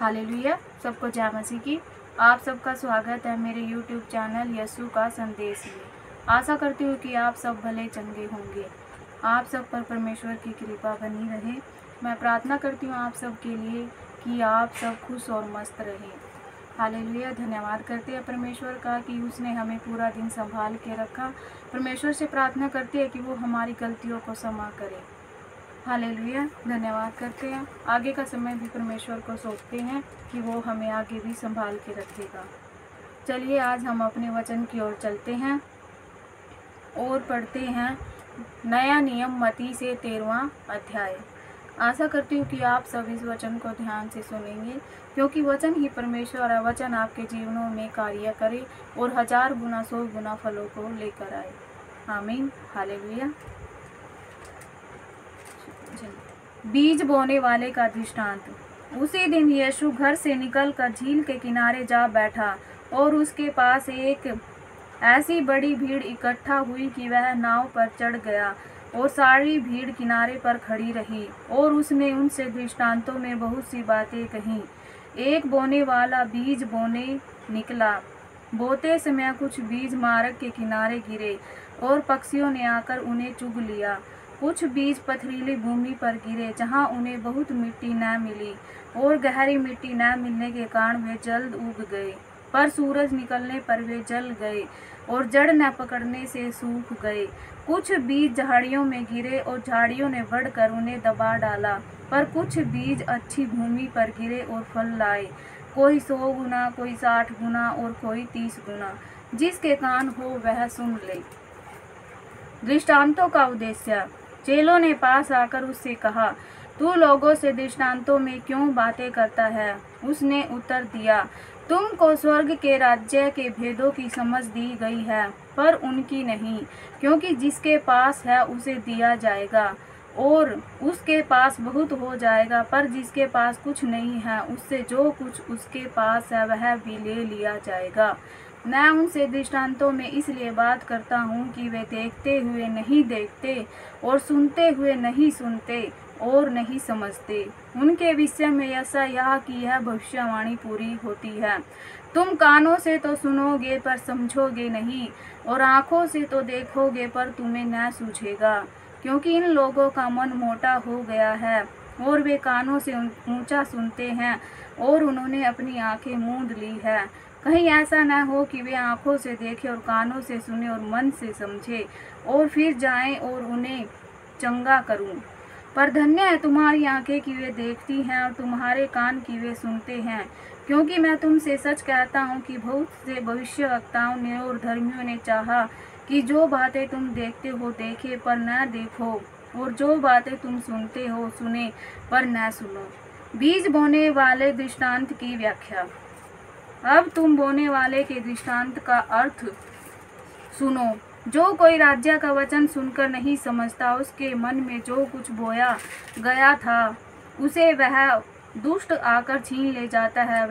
Hallelujah. सबको जय मसीह की। आप सबका स्वागत है मेरे YouTube चैनल यीशु का संदेश में। आशा करती हूँ कि आप सब भले चंगे होंगे। आप सब पर परमेश्वर की कृपा बनी रहे। मैं प्रार्थना करती हूँ आप सब के लिए कि आप सब खुश और मस्त रहें। हालेलुया। धन्यवाद करते हैं परमेश्वर का कि उसने हमें पूरा दिन संभाल के रखा। परमेश्वर से प्रार्थना करते हैं कि वो हमारी गलतियों को क्षमा करे। हालेलुया। धन्यवाद करते हैं। आगे का समय भी परमेश्वर को सौंपते हैं कि वो हमें आगे भी संभाल के रखेगा। चलिए आज हम अपने वचन की ओर चलते हैं और पढ़ते हैं नया नियम मत्ती से 13वां अध्याय। आशा करती हूँ कि आप सब इस वचन को ध्यान से सुनेंगे, क्योंकि वचन ही परमेश्वर है। वचन आपके जीवनों में कार्य करे और 1000 गुना 100 गुना फलों को लेकर आए। आमीन। हालेलुया। बीज बोने वाले का दृष्टांत। उसी दिन यीशु घर से निकलकर झील के किनारे जा बैठा और उसके पास एक ऐसी बड़ी भीड़ इकट्ठा हुई कि वह नाव पर चढ़ गया और सारी भीड़ किनारे पर खड़ी रही। और उसने उनसे दृष्टांतों में बहुत सी बातें कहीं। एक बोने वाला बीज बोने निकला। बोते समय कुछ बीज मार्ग के किनारे गिरे और पक्षियों ने आकर उन्हें चुग लिया। कुछ बीज पथरीली भूमि पर गिरे, जहां उन्हें बहुत मिट्टी न मिली और गहरी मिट्टी न मिलने के कारण वे जल्द उग गए। पर सूरज निकलने पर वे जल गए और जड़ न पकड़ने से सूख गए। कुछ बीज झाड़ियों में गिरे और झाड़ियों ने बढ़कर उन्हें दबा डाला। पर कुछ बीज अच्छी भूमि पर गिरे और फल लाए, कोई 100 गुना, कोई 60 गुना और कोई 30 गुना। जिसके कान हो वह सुन ले। दृष्टांतों का उद्देश्य। चेलों ने पास आकर उससे कहा, तू लोगों से दृष्टांतों में क्यों बातें करता है? उसने उत्तर दिया, तुमको स्वर्ग के राज्य के भेदों की समझ दी गई है, पर उनकी नहीं। क्योंकि जिसके पास है उसे दिया जाएगा और उसके पास बहुत हो जाएगा, पर जिसके पास कुछ नहीं है उससे जो कुछ उसके पास है वह भी ले लिया जाएगा। मैं उनसे दृष्टांतों में इसलिए बात करता हूँ कि वे देखते हुए नहीं देखते और सुनते हुए नहीं सुनते और नहीं समझते। उनके विषय में यशायाह की यह भविष्यवाणी पूरी होती है, तुम कानों से तो सुनोगे पर समझोगे नहीं, और आँखों से तो देखोगे पर तुम्हें न सूझेगा। क्योंकि इन लोगों का मन मोटा हो गया है और वे कानों से ऊंचा सुनते हैं और उन्होंने अपनी आंखें मूंद ली है। कहीं ऐसा न हो कि वे आंखों से देखें और कानों से सुने और मन से समझे और फिर जाएं और उन्हें चंगा करूं। पर धन्य है तुम्हारी आंखें कि वे देखती हैं और तुम्हारे कान कि वे सुनते हैं। क्योंकि मैं तुमसे सच कहता हूं कि बहुत से भविष्यवक्ताओं ने और धर्मियों ने चाहा कि जो बातें तुम देखते हो देखे पर न देखो, और जो बातें तुम सुनते हो सुने पर न सुनो। बीज बोने वाले दृष्टांत की व्याख्या। अब तुम बोने वाले के दृष्टांत का अर्थ सुनो। जो कोई राज्य का वचन सुनकर नहीं समझता, उसके मन में जो कुछ बोया गया था उसे वह दुष्ट आकर छीन ले जाता है।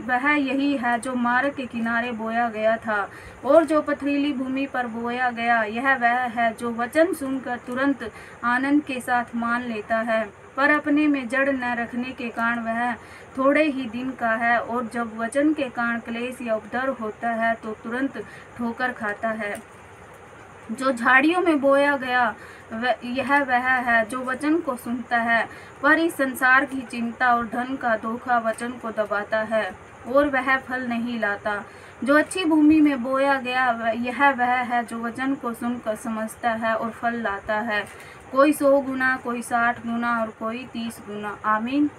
वह यही है जो मार्ग के किनारे बोया गया था। और जो पथरीली भूमि पर बोया गया, यह वह है जो वचन सुनकर तुरंत आनंद के साथ मान लेता है, पर अपने में जड़ न रखने के कारण वह थोड़े ही दिन का है, और जब वचन के कारण क्लेश या उपद्रव होता है तो तुरंत ठोकर खाता है। जो झाड़ियों में बोया गया यह वह है जो वचन को सुनता है, पर इस संसार की चिंता और धन का धोखा वचन को दबाता है और वह फल नहीं लाता। जो अच्छी भूमि में बोया गया यह वह है जो वचन को सुनकर समझता है और फल लाता है, कोई 100 गुना, कोई 60 गुना और कोई 30 गुना। आमीन।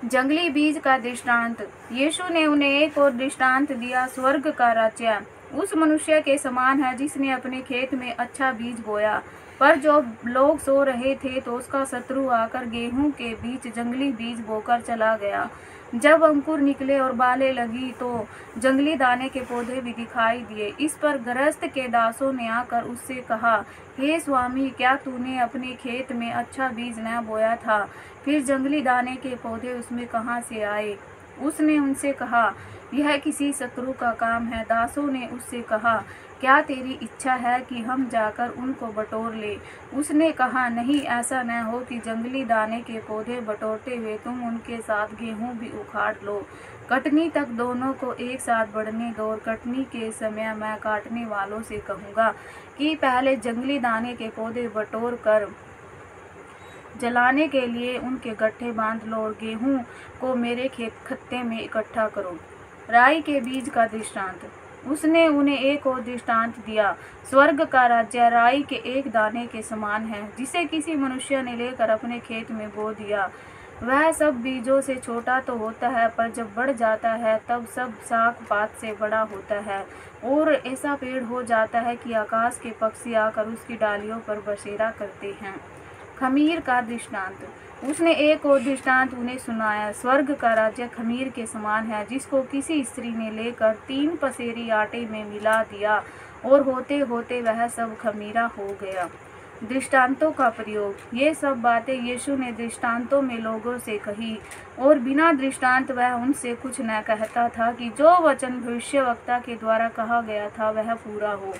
जंगली बीज का दृष्टांत। यीशु ने उन्हें एक और दृष्टांत दिया। स्वर्ग का राज्य उस मनुष्य के समान है जिसने अपने खेत में अच्छा बीज बोया। पर जो लोग सो रहे थे तो उसका शत्रु आकर गेहूं के बीच जंगली बीज बोकर चला गया। जब अंकुर निकले और बालें लगी तो जंगली दाने के पौधे भी दिखाई दिए। इस पर गृहस्थ के दासों ने आकर उससे कहा, हे स्वामी, क्या तूने अपने खेत में अच्छा बीज न बोया था? फिर जंगली दाने के पौधे उसमें कहाँ से आए? उसने उनसे कहा, यह किसी शत्रु का काम है। दासों ने उससे कहा, क्या तेरी इच्छा है कि हम जाकर उनको बटोर ले? उसने कहा, नहीं, ऐसा न हो कि जंगली दाने के पौधे बटोरते हुए तुम उनके साथ गेहूं भी उखाड़ लो। कटनी तक दोनों को एक साथ बढ़ने दो और कटनी के समय मैं काटने वालों से कहूँगा कि पहले जंगली दाने के पौधे बटोर कर जलाने के लिए उनके गट्ठे बांध लो और गेहूं को मेरे खत्ते में इकट्ठा करो। राई के बीज का दृष्टांत। उसने उन्हें एक और दृष्टांत दिया। स्वर्ग का राज्य राई के एक दाने के समान है, जिसे किसी मनुष्य ने लेकर अपने खेत में बो दिया। वह सब बीजों से छोटा तो होता है, पर जब बढ़ जाता है तब सब शाख पात से बड़ा होता है और ऐसा पेड़ हो जाता है कि आकाश के पक्षी आकर उसकी डालियों पर बसेरा करते हैं। खमीर का दृष्टांत। उसने एक और दृष्टांत उन्हें सुनाया। स्वर्ग का राज्य खमीर के समान है, जिसको किसी स्त्री ने लेकर 3 पसेरी आटे में मिला दिया और होते होते वह सब खमीरा हो गया। दृष्टांतों का प्रयोग। ये सब बातें यीशु ने दृष्टांतों में लोगों से कही, और बिना दृष्टांत वह उनसे कुछ न कहता था कि जो वचन भविष्यवक्ता के द्वारा कहा गया था वह पूरा हो।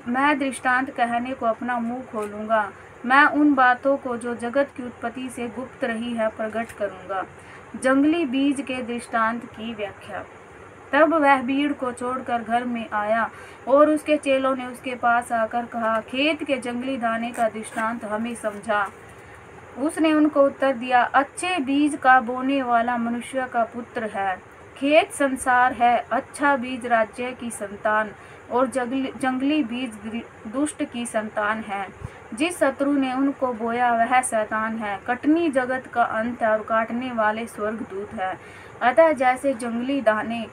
मैं दृष्टांत कहने को अपना मुंह खोलूंगा। मैं उन बातों को जो जगत की उत्पत्ति से गुप्त रही है प्रकट करूंगा। जंगली बीज के दृष्टांत की व्याख्या। तब वह भीड़ को छोड़कर घर में आया और उसके चेलों ने उसके पास आकर कहा, खेत के जंगली दाने का दृष्टांत हमें समझा। उसने उनको उत्तर दिया, अच्छे बीज का बोने वाला मनुष्य का पुत्र है। खेत संसार है, अच्छा बीज राज्य की संतान और जंगली बीज दुष्ट की संतान है। जिस शत्रु ने उनको बोया वह शैतान है। कटनी जगत का अंत है और काटने वाले स्वर्गदूत है। अतः जैसे जंगली दाने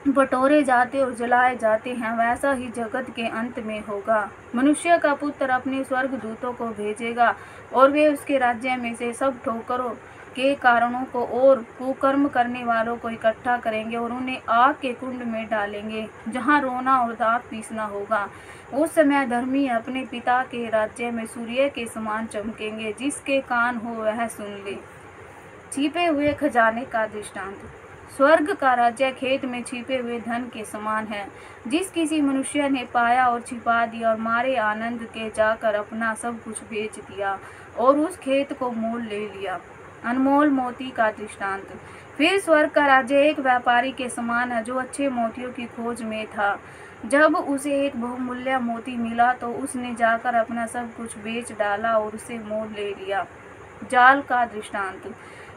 बटोरे जाते और जलाए जाते हैं, वैसा ही जगत के अंत में होगा। मनुष्य का पुत्र अपने स्वर्गदूतों को भेजेगा और वे उसके राज्य में से सब ठोकरों के कारणों को और कुकर्म करने वालों को इकट्ठा करेंगे और उन्हें आग के कुंड में डालेंगे, जहां रोना और दांत पीसना होगा। उस समय धर्मी अपने पिता के राज्य में सूर्य के समान चमकेंगे। जिसके कान हो वह सुन ले। छिपे हुए खजाने का दृष्टांत। स्वर्ग का राज्य खेत में छिपे हुए धन के समान है, जिस किसी मनुष्य ने पाया और छिपा दिया और मारे आनंद के जाकर अपना सब कुछ बेच दिया और उस खेत को मोल ले लिया। अनमोल मोती का दृष्टांत। फिर स्वर्ग का राज्य एक व्यापारी के समान है, जो अच्छे मोतियों की खोज में था। जब उसे एक बहुमूल्य मोती मिला तो उसने जाकर अपना सब कुछ बेच डाला और उसे मोल ले लिया। जाल का दृष्टांत।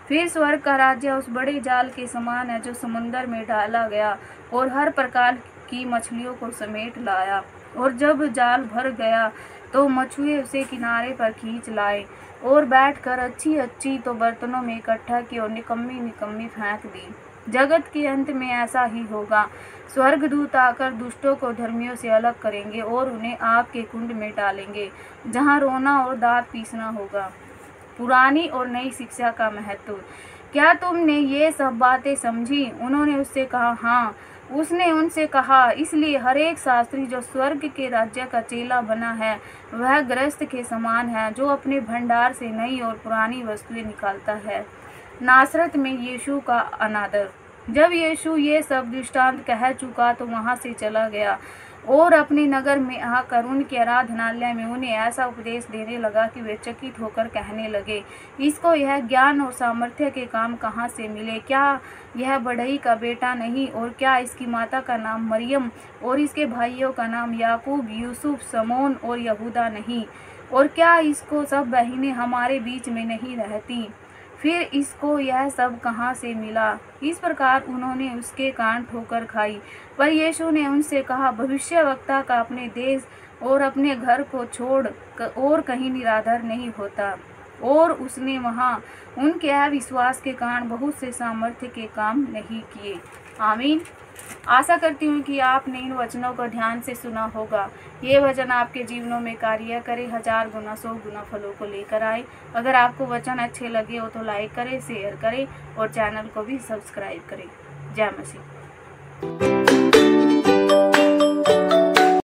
फिर स्वर्ग का राज्य उस बड़े जाल के समान है, जो समुद्र में डाला गया और हर प्रकार की मछलियों को समेट लाया। और जब जाल भर गया तो मछुए उसे किनारे पर खींच लाए और बैठकर अच्छी तो बर्तनों में इकट्ठा की और निकम्मी फेंक दी। जगत के अंत में ऐसा ही होगा। स्वर्गदूत आकर दुष्टों को धर्मियों से अलग करेंगे और उन्हें आग के कुंड में डालेंगे, जहां रोना और दांत पीसना होगा। पुरानी और नई शिक्षा का महत्व। क्या तुमने ये सब बातें समझी? उन्होंने उससे कहा, हाँ। उसने उनसे कहा, इसलिए हर एक शास्त्री जो स्वर्ग के राज्य का चेला बना है वह गृहस्थ के समान है, जो अपने भंडार से नई और पुरानी वस्तुएं निकालता है। नासरत में यीशु का अनादर। जब यीशु ये सब दृष्टांत कह चुका तो वहां से चला गया और अपने नगर में आकर उनके आराधनालय में उन्हें ऐसा उपदेश देने लगा कि वे चकित होकर कहने लगे, इसको यह ज्ञान और सामर्थ्य के काम कहाँ से मिले? क्या यह बढ़ई का बेटा नहीं? और क्या इसकी माता का नाम मरियम और इसके भाइयों का नाम याकूब, यूसुफ, समोन और यहूदा नहीं? और क्या इसको सब बहनें हमारे बीच में नहीं रहती? फिर इसको यह सब कहाँ से मिला? इस प्रकार उन्होंने उसके कान ठोकर खाई। पर यीशु ने उनसे कहा, भविष्यवक्ता का अपने देश और अपने घर को छोड़ और कहीं निरादर नहीं होता। और उसने वहाँ उनके अविश्वास के कारण बहुत से सामर्थ्य के काम नहीं किए। आमीन। आशा करती हूँ कि आपने इन वचनों को ध्यान से सुना होगा। ये वचन आपके जीवनों में कार्य करे, 1000 गुना 100 गुना फलों को लेकर आए। अगर आपको वचन अच्छे लगे हो तो लाइक करें, शेयर करें और चैनल को भी सब्सक्राइब करें। जय मसीह।